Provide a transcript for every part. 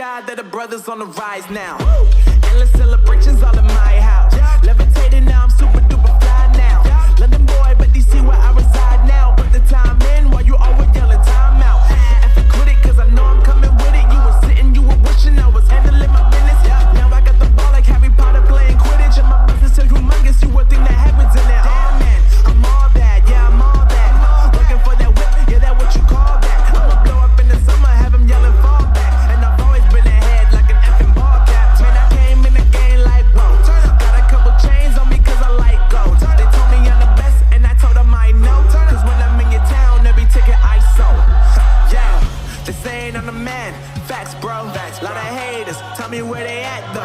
God that the brothers on the rise now. Endless celebrations all in my house. Levitating now, I'm super duper fly now. London boy, but DC where I reside now. Put the time in while you always yelling time out. And for quit it, cause I know I'm coming with it. You were sitting, you were wishing I was handling my business. Now I got the ball like Harry Potter playing Quidditch. And my business is humongous, you would think that happens in there. Oh man, I'm all that, yeah, I'm all that. Looking for that whip, yeah, that what you call that. I'ma blow up in the summer, have them yelling fall back. And I've always been ahead like an effing ball cap. Man, I came in the game like, whoa. Got a couple chains on me cause I like gold. They told me I'm the best and I told them I know. Cause when I'm in your town, every ticket I sold. Yeah, they saying I'm the man. Facts, bro. Lot of haters, tell me where they at though.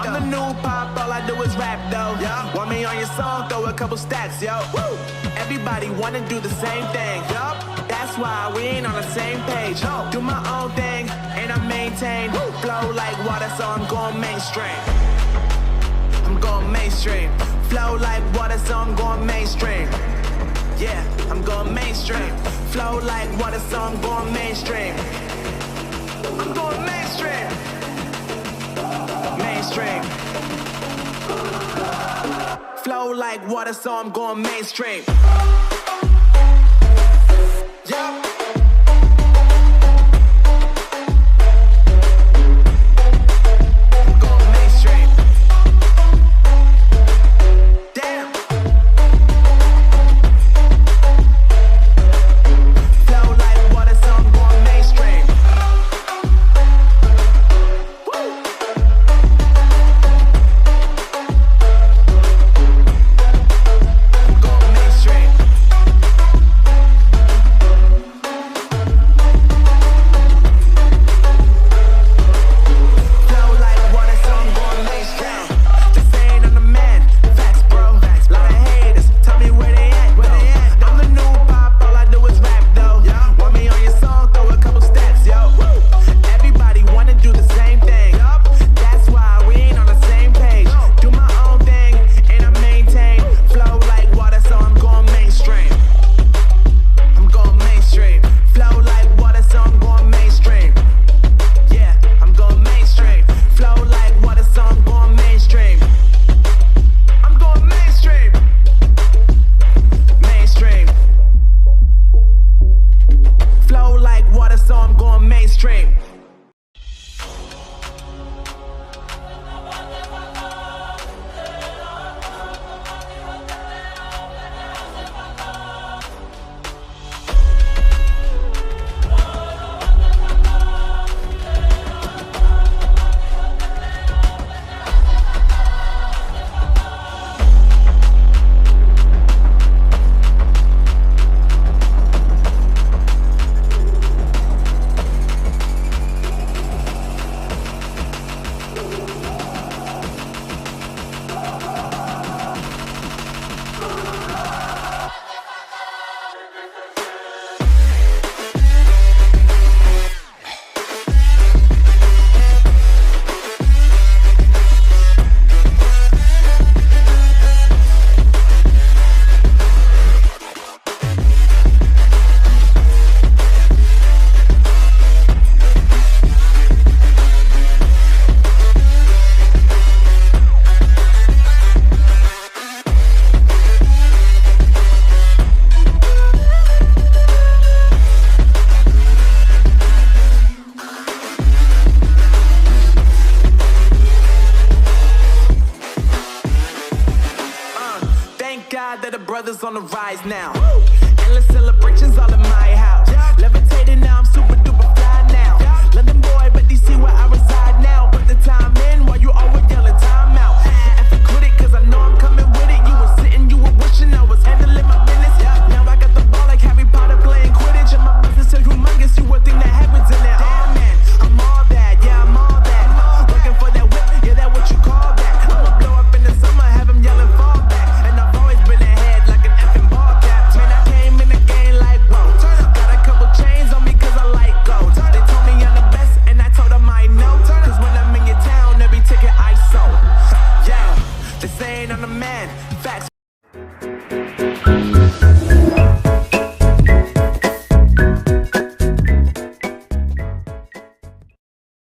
I'm the new pop, all I do is rap though. Want me on your song, throw a couple stacks, yo. Everybody wanna do the same thing. That's why we ain't on the same page. Do my own thing, and I maintain. Flow like water, so I'm going mainstream. I'm going mainstream. Flow like water, so I'm going mainstream. Yeah, I'm going mainstream. Flow like water, so I'm going mainstream. I'm going mainstream. Mainstream. Flow like water, so I'm going mainstream. Yeah. God that the brothers on the rise now. Endless celebrations all